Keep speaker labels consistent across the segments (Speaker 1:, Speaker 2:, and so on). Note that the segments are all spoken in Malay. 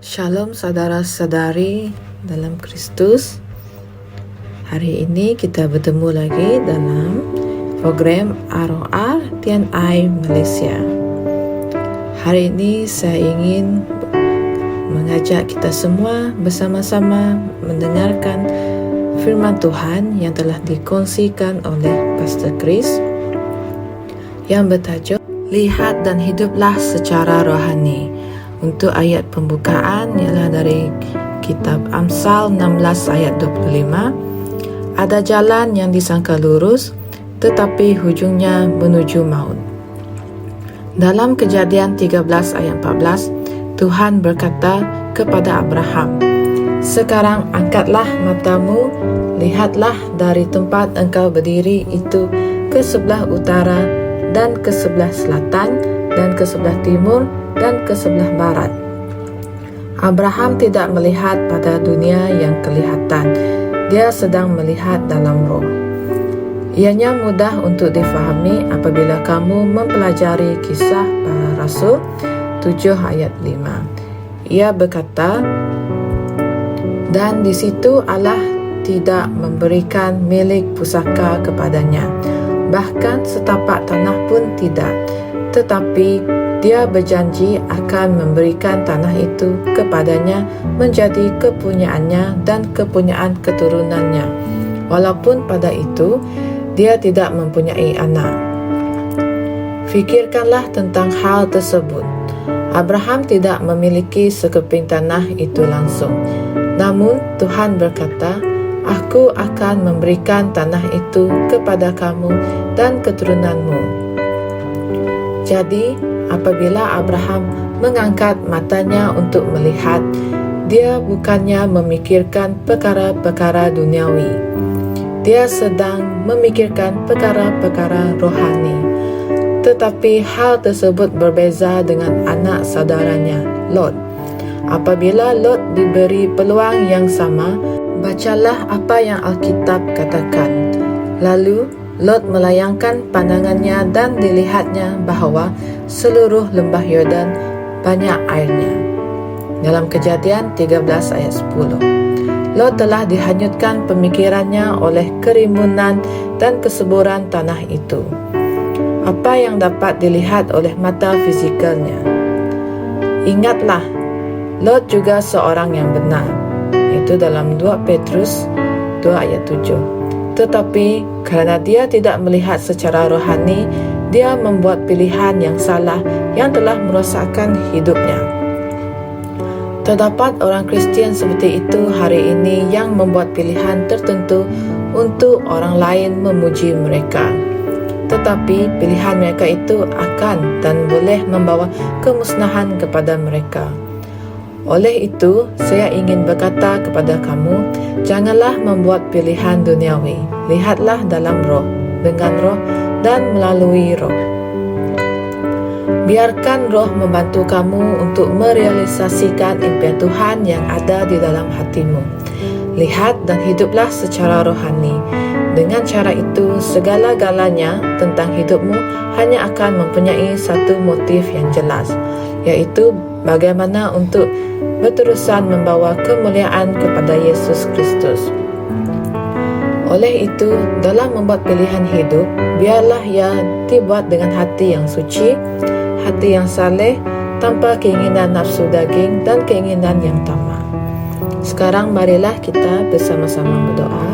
Speaker 1: Shalom saudara-saudari dalam Kristus. Hari ini kita bertemu lagi dalam program ROR TNI Malaysia. Hari ini saya ingin mengajak kita semua bersama-sama mendengarkan firman Tuhan yang telah dikongsikan oleh Pastor Chris yang bertajuk Lihat dan Hiduplah Secara Rohani. Untuk ayat pembukaan ialah dari kitab Amsal 16 ayat 25. Ada jalan yang disangka lurus, tetapi hujungnya menuju maut. Dalam Kejadian 13 ayat 14, Tuhan berkata kepada Abraham, "Sekarang angkatlah matamu, lihatlah dari tempat engkau berdiri itu ke sebelah utara dan ke sebelah selatan dan ke sebelah timur dan ke sebelah barat." Abraham tidak melihat pada dunia yang kelihatan. Dia sedang melihat dalam roh. Ianya mudah untuk difahami apabila kamu mempelajari Kisah Para Rasul 7 ayat 5. Ia berkata, "Dan di situ Allah tidak memberikan milik pusaka kepadanya, bahkan setapak tanah pun tidak, tetapi Dia berjanji akan memberikan tanah itu kepadanya menjadi kepunyaannya dan kepunyaan keturunannya, walaupun pada itu dia tidak mempunyai anak." Fikirkanlah tentang hal tersebut. Abraham tidak memiliki sekeping tanah itu langsung. Namun Tuhan berkata, "Aku akan memberikan tanah itu kepada kamu dan keturunanmu." Jadi, apabila Abraham mengangkat matanya untuk melihat, dia bukannya memikirkan perkara-perkara duniawi. Dia sedang memikirkan perkara-perkara rohani. Tetapi hal tersebut berbeza dengan anak saudaranya, Lot. Apabila Lot diberi peluang yang sama, bacalah apa yang Alkitab katakan. Lalu Lot melayangkan pandangannya dan dilihatnya bahawa seluruh lembah Yordan banyak airnya. Dalam Kejadian 13 ayat 10. Lot telah dihanyutkan pemikirannya oleh kerimbunan dan kesuburan tanah itu. Apa yang dapat dilihat oleh mata fizikalnya. Ingatlah, Lot juga seorang yang benar, iaitu dalam 2 Petrus 2 ayat 7. Tetapi kerana dia tidak melihat secara rohani, dia membuat pilihan yang salah yang telah merosakkan hidupnya. Terdapat orang Kristian seperti itu hari ini yang membuat pilihan tertentu untuk orang lain memuji mereka. Tetapi pilihan mereka itu akan dan boleh membawa kemusnahan kepada mereka. Oleh itu, saya ingin berkata kepada kamu, janganlah membuat pilihan duniawi. Lihatlah dalam roh, dengan roh dan melalui roh. Biarkan roh membantu kamu untuk merealisasikan impian Tuhan yang ada di dalam hatimu. Lihat dan hiduplah secara rohani. Dengan cara itu, segala-galanya tentang hidupmu hanya akan mempunyai satu motif yang jelas, yaitu bagaimana untuk berterusan membawa kemuliaan kepada Yesus Kristus. Oleh itu, dalam membuat pilihan hidup, biarlah ia dibuat dengan hati yang suci, hati yang saleh, tanpa keinginan nafsu daging dan keinginan yang tamak. Sekarang marilah kita bersama-sama berdoa.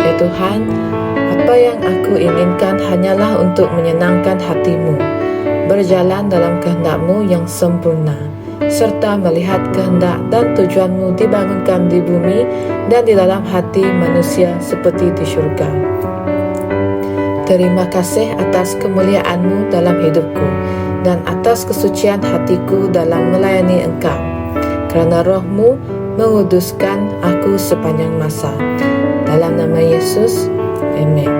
Speaker 1: Ya Tuhan, apa yang aku inginkan hanyalah untuk menyenangkan hatimu, berjalan dalam kehendak-Mu yang sempurna, serta melihat kehendak dan tujuan-Mu dibangunkan di bumi dan di dalam hati manusia seperti di syurga. Terima kasih atas kemuliaan-Mu dalam hidupku dan atas kesucian hatiku dalam melayani Engkau, kerana Roh-Mu menguduskan aku sepanjang masa. Dalam nama Yesus, amin.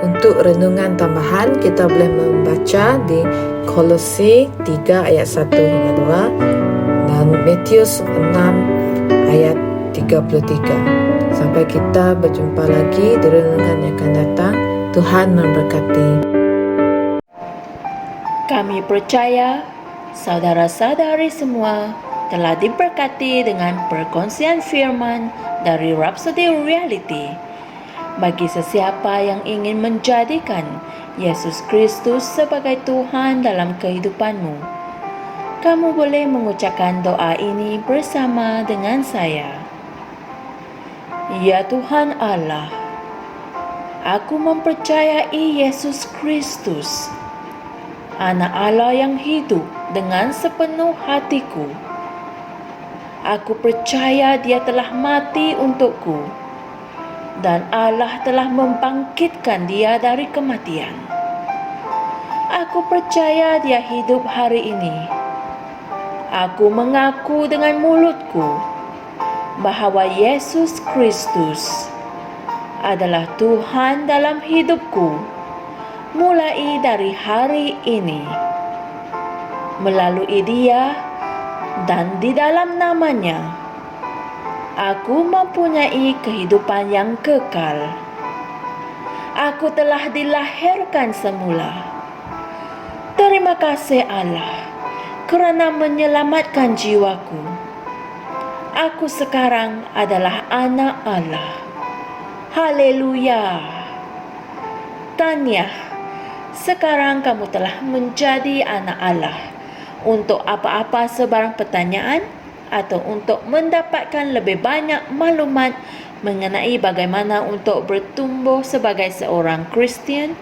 Speaker 1: Untuk renungan tambahan, kita boleh membaca di Kolose 3 ayat 1 hingga 2 dan Matius 6 ayat 33. Sampai kita berjumpa lagi di renungan yang akan datang. Tuhan memberkati.
Speaker 2: Kami percaya saudara-saudari semua
Speaker 1: telah diberkati dengan perkongsian firman dari Rhapsody Reality. Bagi sesiapa yang ingin menjadikan Yesus Kristus sebagai Tuhan dalam kehidupanmu, kamu boleh mengucapkan doa ini bersama dengan saya. Ya Tuhan Allah, aku mempercayai Yesus Kristus, Anak Allah yang hidup dengan sepenuh hatiku. Aku percaya Dia telah mati untukku, dan Allah telah membangkitkan Dia dari kematian. Aku percaya Dia hidup hari ini. Aku mengaku dengan mulutku bahwa Yesus Kristus adalah Tuhan dalam hidupku mulai dari hari ini. Melalui Dia dan di dalam nama-Nya, aku mempunyai kehidupan yang kekal. Aku telah dilahirkan semula. Terima kasih Allah kerana menyelamatkan jiwaku. Aku sekarang adalah anak Allah. Haleluya. Tahniah, sekarang kamu telah menjadi anak Allah. Untuk apa-apa sebarang pertanyaan atau untuk mendapatkan lebih banyak maklumat mengenai bagaimana untuk bertumbuh sebagai seorang Kristian,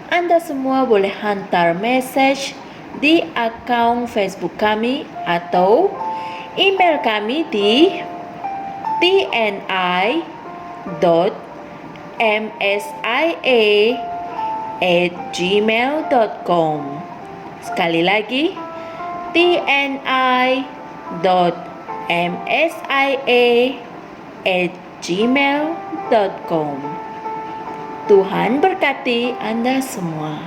Speaker 1: anda semua boleh hantar mesej di akaun Facebook kami atau email kami di tni.msia@gmail.com. Sekali lagi, tni.msia@gmail.com. Tuhan berkati Anda semua.